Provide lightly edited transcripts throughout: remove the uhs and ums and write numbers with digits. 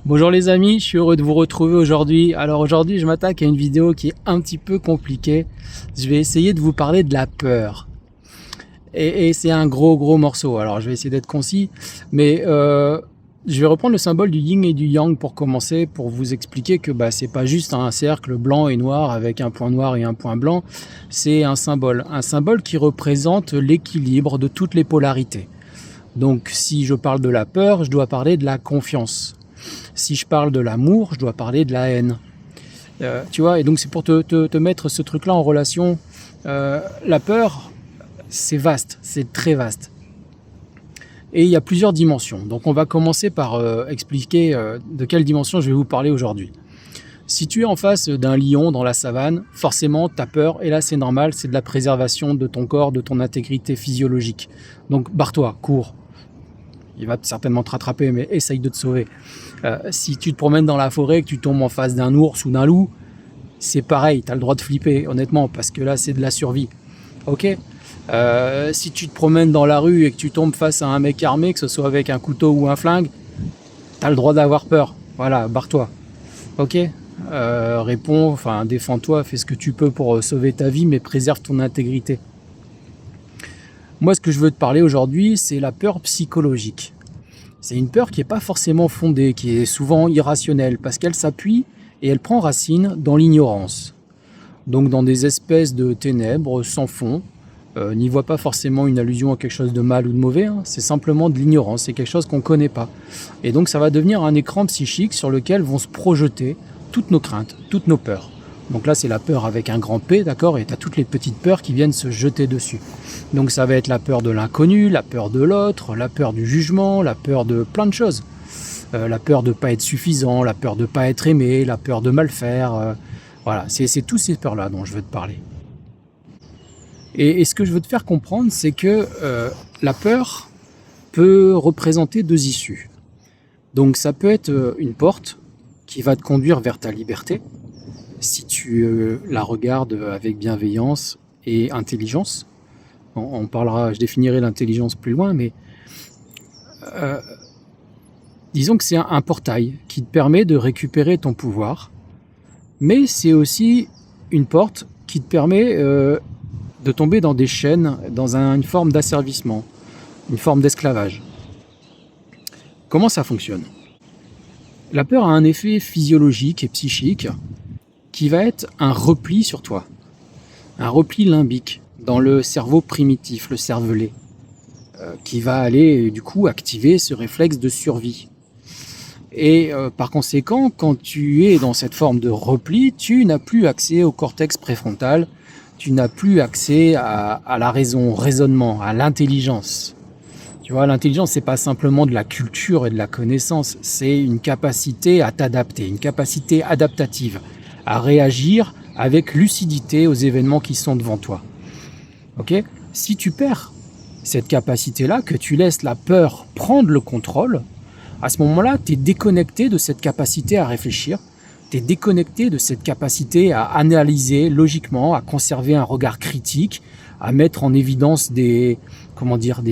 Bonjour les amis, je suis heureux de vous retrouver aujourd'hui. Alors aujourd'hui, je m'attaque à une vidéo qui est un petit peu compliquée. Je vais essayer de vous parler de la peur. Et c'est un gros morceau. Alors je vais essayer d'être concis, mais je vais reprendre le symbole du yin et du yang pour commencer, pour vous expliquer que c'est pas juste un cercle blanc et noir avec un point noir et un point blanc. C'est un symbole qui représente l'équilibre de toutes les polarités. Donc si je parle de la peur, je dois parler de la confiance. Si je parle de l'amour, je dois parler de la haine. Tu vois, et donc c'est pour te mettre ce truc-là en relation. La peur, c'est vaste, c'est très vaste. Et il y a plusieurs dimensions. Donc on va commencer par expliquer de quelle dimension je vais vous parler aujourd'hui. Si tu es en face d'un lion dans la savane, forcément tu as peur, et là c'est normal, c'est de la préservation de ton corps, de ton intégrité physiologique. Donc barre-toi, cours. Il va certainement te rattraper, mais essaye de te sauver. Si tu te promènes dans la forêt, que tu tombes en face d'un ours ou d'un loup, c'est pareil, tu as le droit de flipper, honnêtement, parce que là, c'est de la survie. Ok ? Si tu te promènes dans la rue et que tu tombes face à un mec armé, que ce soit avec un couteau ou un flingue, tu as le droit d'avoir peur. Voilà, barre-toi. Ok ? Réponds, défends-toi, fais ce que tu peux pour sauver ta vie, mais préserve ton intégrité. Moi, ce que je veux te parler aujourd'hui, c'est la peur psychologique. C'est une peur qui n'est pas forcément fondée, qui est souvent irrationnelle, parce qu'elle s'appuie et elle prend racine dans l'ignorance. Donc dans des espèces de ténèbres sans fond. N'y voit pas forcément une allusion à quelque chose de mal ou de mauvais, hein. C'est simplement de l'ignorance, c'est quelque chose qu'on ne connaît pas. Et donc ça va devenir un écran psychique sur lequel vont se projeter toutes nos craintes, toutes nos peurs. Donc là, c'est la peur avec un grand P, d'accord ? Et tu as toutes les petites peurs qui viennent se jeter dessus. Donc ça va être la peur de l'inconnu, la peur de l'autre, la peur du jugement, la peur de plein de choses. La peur de ne pas être suffisant, la peur de ne pas être aimé, la peur de mal faire. Voilà, c'est toutes ces peurs-là dont je veux te parler. Et ce que je veux te faire comprendre, c'est que la peur peut représenter deux issues. Donc ça peut être une porte qui va te conduire vers ta liberté, si tu la regardes avec bienveillance et intelligence. On parlera, je définirai l'intelligence plus loin, mais disons que c'est un portail qui te permet de récupérer ton pouvoir, mais c'est aussi une porte qui te permet de tomber dans des chaînes, dans une forme d'asservissement, une forme d'esclavage. Comment ça fonctionne ? La peur a un effet physiologique et psychique qui va être un repli sur toi, un repli limbique dans le cerveau primitif, le cervelet, qui va aller du coup activer ce réflexe de survie. Et par conséquent, quand tu es dans cette forme de repli, tu n'as plus accès au cortex préfrontal, tu n'as plus accès à la raison, au raisonnement, à l'intelligence. Tu vois, l'intelligence, c'est pas simplement de la culture et de la connaissance, c'est une capacité à t'adapter, une capacité adaptative, à réagir avec lucidité aux événements qui sont devant toi. Ok ? Si tu perds cette capacité-là, que tu laisses la peur prendre le contrôle, à ce moment-là, tu es déconnecté de cette capacité à réfléchir, tu es déconnecté de cette capacité à analyser logiquement, à conserver un regard critique, à mettre en évidence des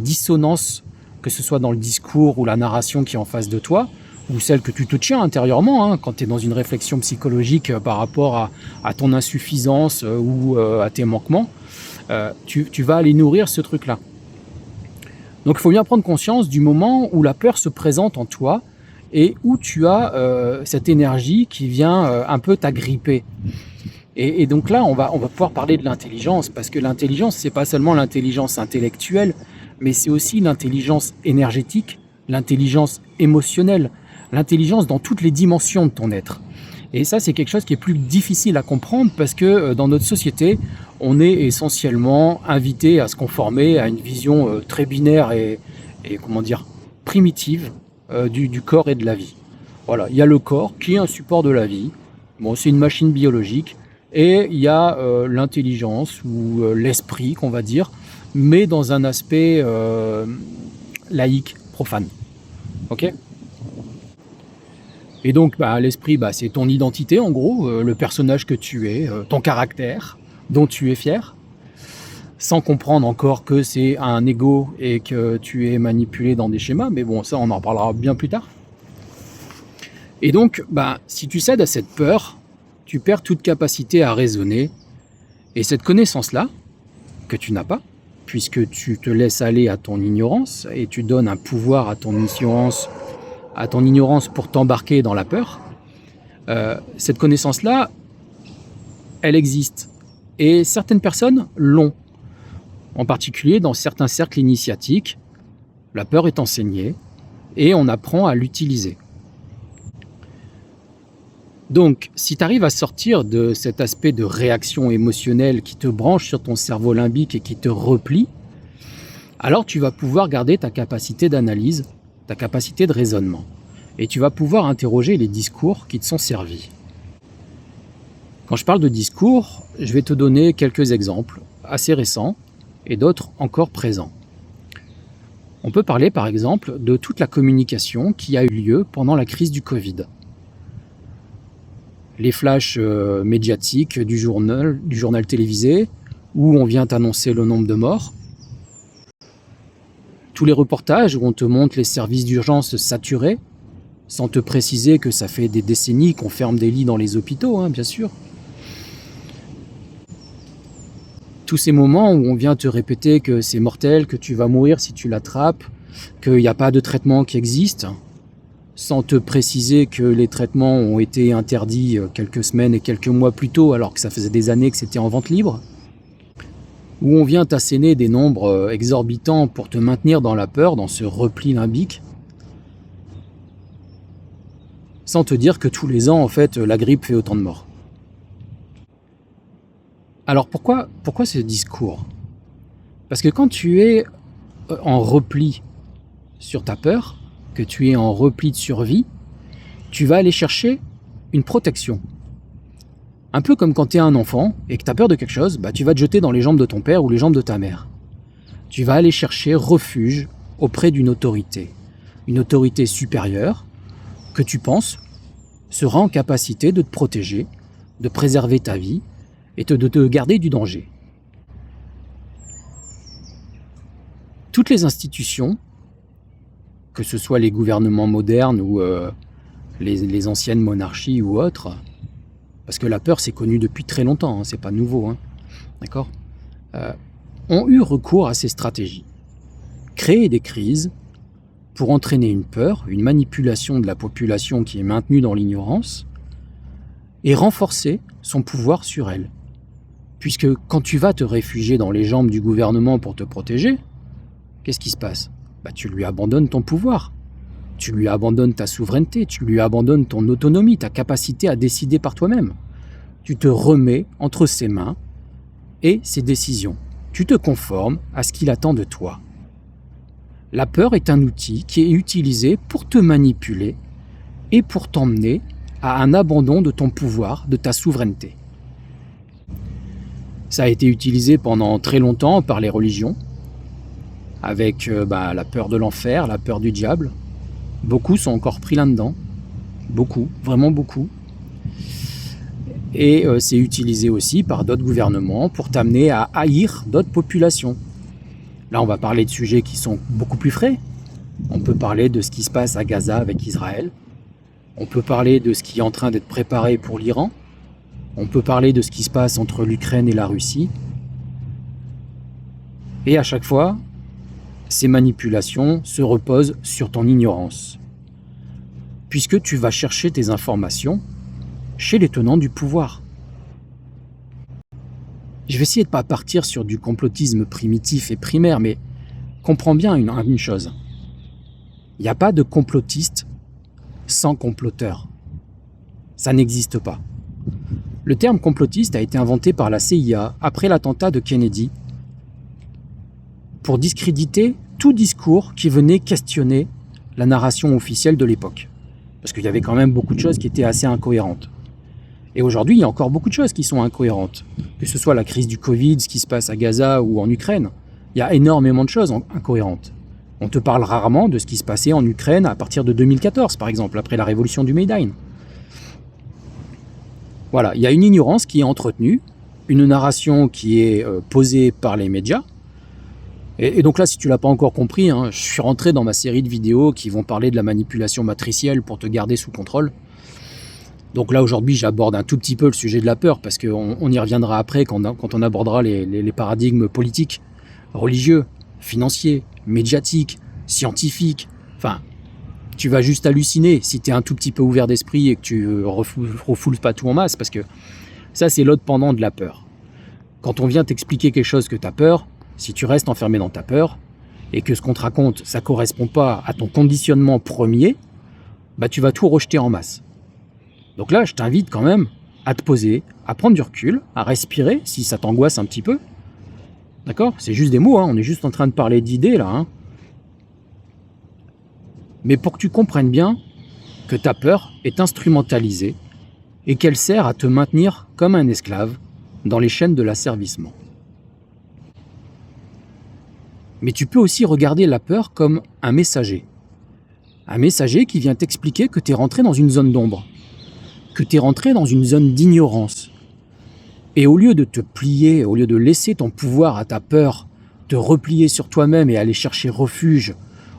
dissonances, que ce soit dans le discours ou la narration qui est en face de toi, ou celle que tu te tiens intérieurement, quand tu es dans une réflexion psychologique par rapport à ton insuffisance ou à tes manquements, tu vas aller nourrir ce truc-là. Donc il faut bien prendre conscience du moment où la peur se présente en toi et où tu as cette énergie qui vient un peu t'agripper. Et donc là, on va pouvoir parler de l'intelligence, parce que l'intelligence, c'est pas seulement l'intelligence intellectuelle, mais c'est aussi l'intelligence énergétique, l'intelligence émotionnelle, l'intelligence dans toutes les dimensions de ton être. Et ça, c'est quelque chose qui est plus difficile à comprendre, parce que dans notre société, on est essentiellement invité à se conformer à une vision très binaire et primitive du corps et de la vie. Voilà, il y a le corps qui est un support de la vie. Bon, c'est une machine biologique. Et il y a l'intelligence ou l'esprit, qu'on va dire, mais dans un aspect laïque, profane. Ok ? Et donc, l'esprit, c'est ton identité, en gros, le personnage que tu es, ton caractère, dont tu es fier, sans comprendre encore que c'est un ego et que tu es manipulé dans des schémas, mais bon, ça, on en parlera bien plus tard. Et donc, si tu cèdes à cette peur, tu perds toute capacité à raisonner. Et cette connaissance-là, que tu n'as pas, puisque tu te laisses aller à ton ignorance et tu donnes un pouvoir à ton ignorance pour t'embarquer dans la peur, cette connaissance-là, elle existe. Et certaines personnes l'ont. En particulier dans certains cercles initiatiques, la peur est enseignée et on apprend à l'utiliser. Donc, si tu arrives à sortir de cet aspect de réaction émotionnelle qui te branche sur ton cerveau limbique et qui te replie, alors tu vas pouvoir garder ta capacité d'analyse, ta capacité de raisonnement. Et tu vas pouvoir interroger les discours qui te sont servis. Quand je parle de discours, je vais te donner quelques exemples assez récents et d'autres encore présents. On peut parler par exemple de toute la communication qui a eu lieu pendant la crise du Covid. Les flashs médiatiques du journal télévisé, où on vient annoncer le nombre de morts. Tous les reportages où on te montre les services d'urgence saturés, sans te préciser que ça fait des décennies qu'on ferme des lits dans les hôpitaux, bien sûr. Tous ces moments où on vient te répéter que c'est mortel, que tu vas mourir si tu l'attrapes, qu'il n'y a pas de traitement qui existe, sans te préciser que les traitements ont été interdits quelques semaines et quelques mois plus tôt, alors que ça faisait des années que c'était en vente libre, où on vient t'asséner des nombres exorbitants pour te maintenir dans la peur, dans ce repli limbique, sans te dire que tous les ans, en fait, la grippe fait autant de morts. Alors pourquoi ce discours ? Parce que quand tu es en repli sur ta peur, que tu es en repli de survie, tu vas aller chercher une protection. Un peu comme quand tu es un enfant et que tu as peur de quelque chose, tu vas te jeter dans les jambes de ton père ou les jambes de ta mère. Tu vas aller chercher refuge auprès d'une autorité supérieure que tu penses sera en capacité de te protéger, de préserver ta vie et de te garder du danger. Toutes les institutions, que ce soit les gouvernements modernes ou les anciennes monarchies ou autres, parce que la peur c'est connu depuis très longtemps, c'est pas nouveau, d'accord, ont eu recours à ces stratégies. Créer des crises pour entraîner une peur, une manipulation de la population qui est maintenue dans l'ignorance, et renforcer son pouvoir sur elle. Puisque quand tu vas te réfugier dans les jambes du gouvernement pour te protéger, qu'est-ce qui se passe ? Tu lui abandonnes ton pouvoir, tu lui abandonnes ta souveraineté, tu lui abandonnes ton autonomie, ta capacité à décider par toi-même. Tu te remets entre ses mains et ses décisions. Tu te conformes à ce qu'il attend de toi. La peur est un outil qui est utilisé pour te manipuler et pour t'emmener à un abandon de ton pouvoir, de ta souveraineté. Ça a été utilisé pendant très longtemps par les religions, avec la peur de l'enfer, la peur du diable. Beaucoup sont encore pris là-dedans. Beaucoup, vraiment beaucoup. Et c'est utilisé aussi par d'autres gouvernements pour t'amener à haïr d'autres populations. Là, on va parler de sujets qui sont beaucoup plus frais. On peut parler de ce qui se passe à Gaza avec Israël. On peut parler de ce qui est en train d'être préparé pour l'Iran. On peut parler de ce qui se passe entre l'Ukraine et la Russie. Et à chaque fois, ces manipulations se reposent sur ton ignorance. Puisque tu vas chercher tes informations chez les tenants du pouvoir. Je vais essayer de ne pas partir sur du complotisme primitif et primaire, mais comprends bien une chose. Il n'y a pas de complotiste sans comploteur. Ça n'existe pas. Le terme complotiste a été inventé par la CIA après l'attentat de Kennedy pour discréditer tout discours qui venait questionner la narration officielle de l'époque. Parce qu'il y avait quand même beaucoup de choses qui étaient assez incohérentes. Et aujourd'hui, il y a encore beaucoup de choses qui sont incohérentes. Que ce soit la crise du Covid, ce qui se passe à Gaza ou en Ukraine, il y a énormément de choses incohérentes. On te parle rarement de ce qui se passait en Ukraine à partir de 2014, par exemple, après la révolution du Maïdan. Voilà, il y a une ignorance qui est entretenue, une narration qui est posée par les médias, Et donc là, si tu l'as pas encore compris, hein, je suis rentré dans ma série de vidéos qui vont parler de la manipulation matricielle pour te garder sous contrôle. Donc là, aujourd'hui, j'aborde un tout petit peu le sujet de la peur, parce qu'on y reviendra après quand on abordera les paradigmes politiques, religieux, financiers, médiatiques, scientifiques. Enfin, tu vas juste halluciner si tu es un tout petit peu ouvert d'esprit et que tu refoules pas tout en masse, parce que ça, c'est l'autre pendant de la peur. Quand on vient t'expliquer quelque chose que tu as peur, si tu restes enfermé dans ta peur, et que ce qu'on te raconte, ça correspond pas à ton conditionnement premier, bah tu vas tout rejeter en masse. Donc là, je t'invite quand même à te poser, à prendre du recul, à respirer si ça t'angoisse un petit peu. D'accord ? C'est juste des mots, hein, on est juste en train de parler d'idées là. Hein. Mais pour que tu comprennes bien que ta peur est instrumentalisée et qu'elle sert à te maintenir comme un esclave dans les chaînes de l'asservissement. Mais tu peux aussi regarder la peur comme un messager. Un messager qui vient t'expliquer que tu es rentré dans une zone d'ombre, que tu es rentré dans une zone d'ignorance. Et au lieu de te plier, au lieu de laisser ton pouvoir à ta peur, te replier sur toi-même et aller chercher refuge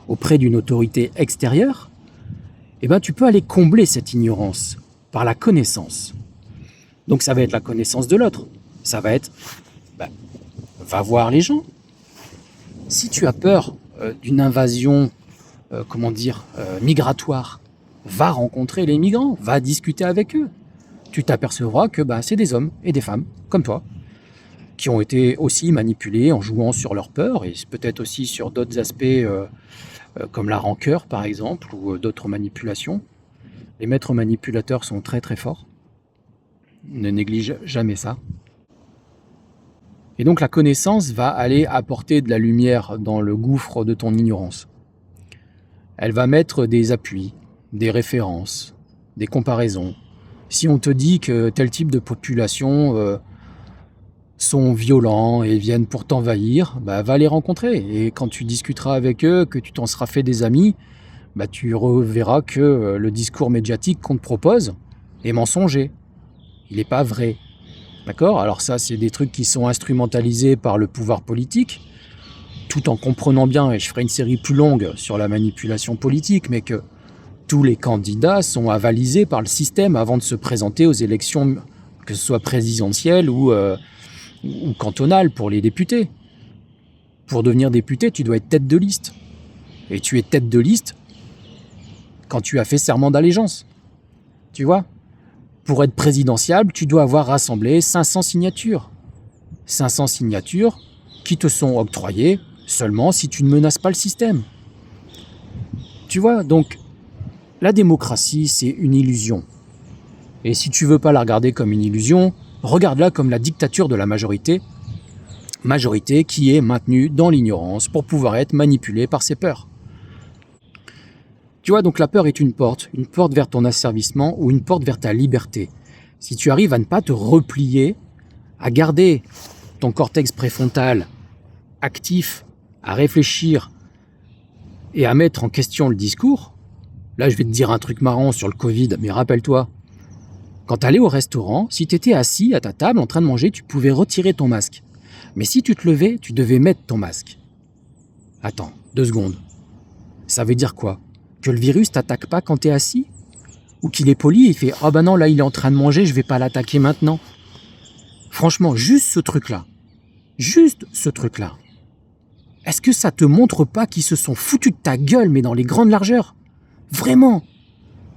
auprès d'une autorité extérieure, eh ben, tu peux aller combler cette ignorance par la connaissance. Donc ça va être la connaissance de l'autre. Ça va être, va voir les gens. Si tu as peur d'une invasion, migratoire, va rencontrer les migrants, va discuter avec eux. Tu t'apercevras que c'est des hommes et des femmes, comme toi, qui ont été aussi manipulés en jouant sur leur peur, et peut-être aussi sur d'autres aspects comme la rancœur par exemple, ou d'autres manipulations. Les maîtres manipulateurs sont très très forts. Ne néglige jamais ça. Et donc la connaissance va aller apporter de la lumière dans le gouffre de ton ignorance. Elle va mettre des appuis, des références, des comparaisons. Si on te dit que tel type de population sont violents et viennent pour t'envahir, va les rencontrer. Et quand tu discuteras avec eux, que tu t'en seras fait des amis, tu reverras que le discours médiatique qu'on te propose est mensonger. Il n'est pas vrai. D'accord ? Alors ça, c'est des trucs qui sont instrumentalisés par le pouvoir politique, tout en comprenant bien, et je ferai une série plus longue sur la manipulation politique, mais que tous les candidats sont avalisés par le système avant de se présenter aux élections, que ce soit présidentielles ou cantonales pour les députés. Pour devenir député, tu dois être tête de liste. Et tu es tête de liste quand tu as fait serment d'allégeance. Tu vois ? Pour être présidentiable, tu dois avoir rassemblé 500 signatures. 500 signatures qui te sont octroyées seulement si tu ne menaces pas le système. Tu vois, donc, la démocratie, c'est une illusion. Et si tu veux pas la regarder comme une illusion, regarde-la comme la dictature de la majorité qui est maintenue dans l'ignorance pour pouvoir être manipulée par ses peurs. Tu vois, donc la peur est une porte vers ton asservissement ou une porte vers ta liberté. Si tu arrives à ne pas te replier, à garder ton cortex préfrontal actif, à réfléchir et à mettre en question le discours, là je vais te dire un truc marrant sur le Covid, mais rappelle-toi, quand tu allais au restaurant, si tu étais assis à ta table en train de manger, tu pouvais retirer ton masque. Mais si tu te levais, tu devais mettre ton masque. Attends, 2 secondes. Ça veut dire quoi ? Que le virus t'attaque pas quand t'es assis ? Ou qu'il est poli et il fait « Ah non, là il est en train de manger, je vais pas l'attaquer maintenant. » Franchement, juste ce truc-là. Est-ce que ça te montre pas qu'ils se sont foutus de ta gueule, mais dans les grandes largeurs ? Vraiment ?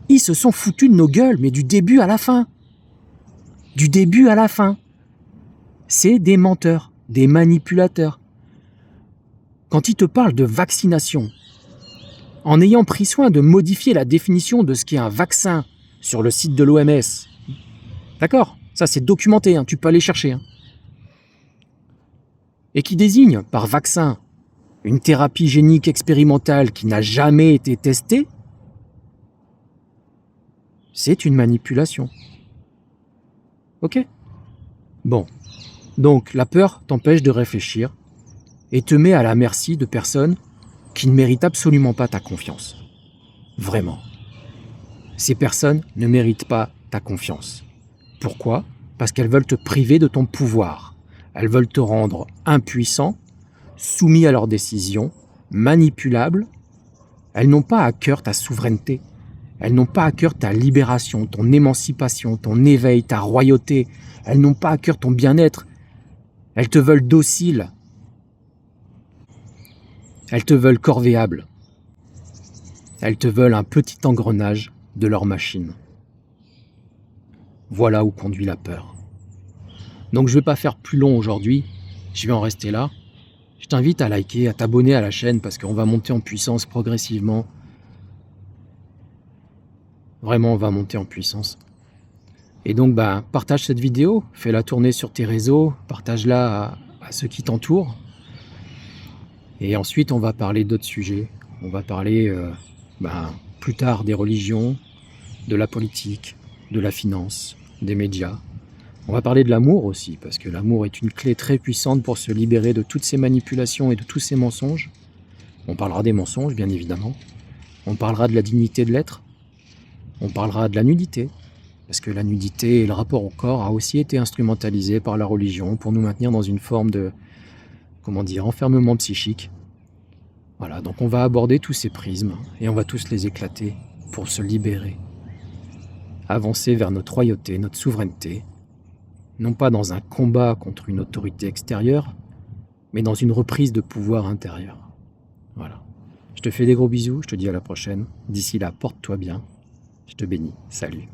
Ils se sont foutus de nos gueules, mais du début à la fin. Du début à la fin. C'est des menteurs, des manipulateurs. Quand ils te parlent de vaccination, en ayant pris soin de modifier la définition de ce qu'est un vaccin sur le site de l'OMS. D'accord ? Ça, c'est documenté, tu peux aller chercher. Et qui désigne par vaccin une thérapie génique expérimentale qui n'a jamais été testée, c'est une manipulation. Ok ? Bon. Donc, la peur t'empêche de réfléchir et te met à la merci de personnes qui ne méritent absolument pas ta confiance. Vraiment. Ces personnes ne méritent pas ta confiance. Pourquoi ? Parce qu'elles veulent te priver de ton pouvoir. Elles veulent te rendre impuissant soumis à leurs décisions, manipulables. Elles n'ont pas à cœur ta souveraineté. Elles n'ont pas à cœur ta libération, ton émancipation, ton éveil, ta royauté. Elles n'ont pas à cœur ton bien-être. Elles te veulent docile. Elles te veulent corvéable. Elles te veulent un petit engrenage de leur machine. Voilà où conduit la peur. Donc je ne vais pas faire plus long aujourd'hui, je vais en rester là. Je t'invite à liker, à t'abonner à la chaîne parce qu'on va monter en puissance progressivement. Vraiment, on va monter en puissance. Et donc, partage cette vidéo, fais-la tourner sur tes réseaux, partage-la à ceux qui t'entourent. Et ensuite, on va parler d'autres sujets. On va parler plus tard des religions, de la politique, de la finance, des médias. On va parler de l'amour aussi, parce que l'amour est une clé très puissante pour se libérer de toutes ces manipulations et de tous ces mensonges. On parlera des mensonges, bien évidemment. On parlera de la dignité de l'être. On parlera de la nudité, parce que la nudité et le rapport au corps a aussi été instrumentalisé par la religion pour nous maintenir dans une forme de, enfermement psychique. Voilà, donc on va aborder tous ces prismes et on va tous les éclater pour se libérer. Avancer vers notre royauté, notre souveraineté, non pas dans un combat contre une autorité extérieure, mais dans une reprise de pouvoir intérieur. Voilà. Je te fais des gros bisous, je te dis à la prochaine. D'ici là, porte-toi bien. Je te bénis. Salut.